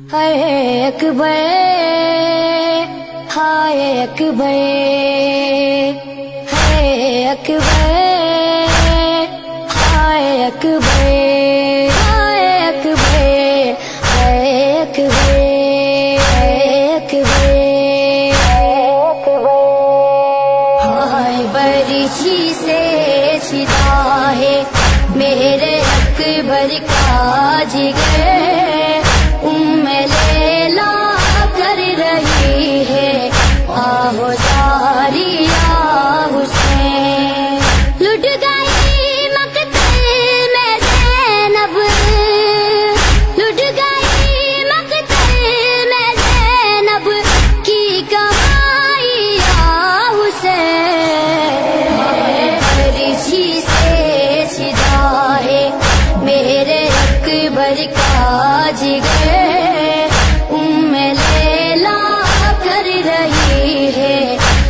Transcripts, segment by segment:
ہائے اکبر ہائے اکبر ہائے اکبر ہائے اکبر ہائے اکبر ہائے اکبر ہائے اکبر ہائے برچھی سے چھدا ہے میرے اکبر کا جگر لیلا کر رہی ہے آہو ساری یا حسین لٹ گئی مقتل میں زینب لٹ گئی مقتل میں زینب کی کمائی یا حسین برچھی سے چھدا ہے میرے اکبر کا جگر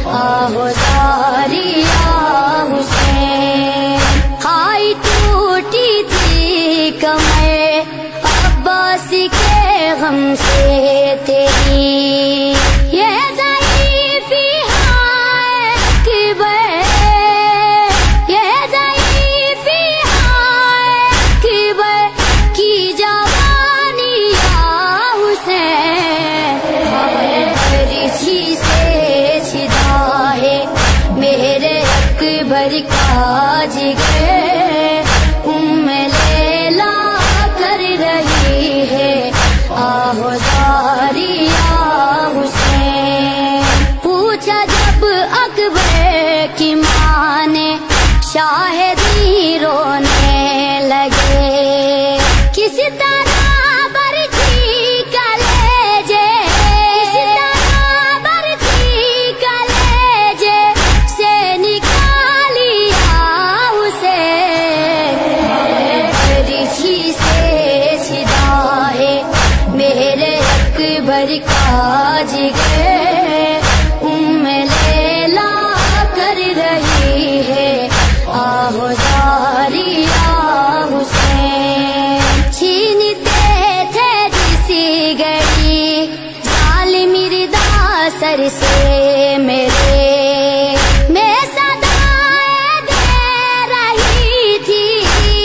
آہو ساری یا حسین ہائی ٹوٹی تھی کمر عباس کے غم سے تیری یہ ضعیفی ہائے اکبر یہ ضعیفی ہائے اکبر کی جوانی یا حسین برچھی سے میرے اکبر کا جگر لیلا کر رہی ہے آہو ساری یا حسین پوچھا جب اکبر کی ماں نے شاہدی رونے لگے کسی طرح کا جگر لیلا کر رہی ہے آہو ساری یا حسین چھینتے تھے جسی گڑی ظالم ردا سر سے میرے میں صدائے دے رہی تھی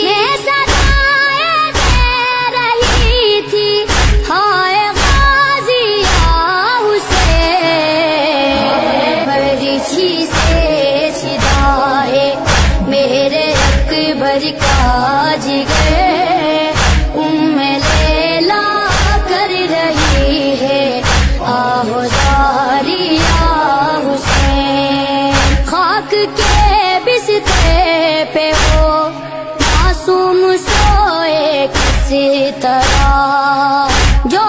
میں صدائے دے رہی تھی ہائے برچھی سے چھدا ہے میرے اکبر کا جگر لیلا کر رہی ہے آہو ساری یا حسین خاک کے بستر پہ ہو معصوم سوئے کسی طرح جو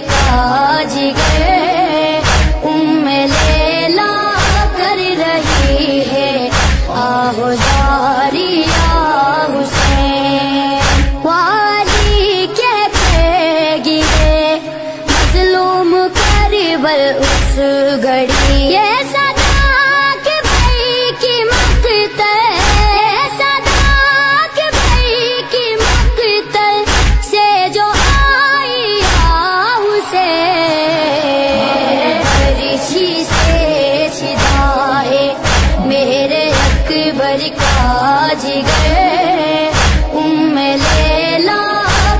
کا جگر لیلا کر رہی ہے آہو ساری یا حسین والی کہتے گرے مظلوم کربل اس گھڑی یہ صداق بھائی کی مقتل صداق بھائی کی مقتل سے جو برچھی سے چھدا ہے میرے اکبر کا جگر لیلا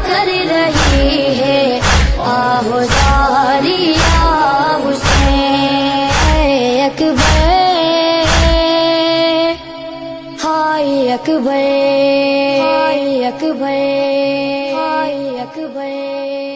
کر رہی ہے آہو ساری یا حسین ہائے اکبر ہائے اکبر ہائے اکبر ہائے اکبر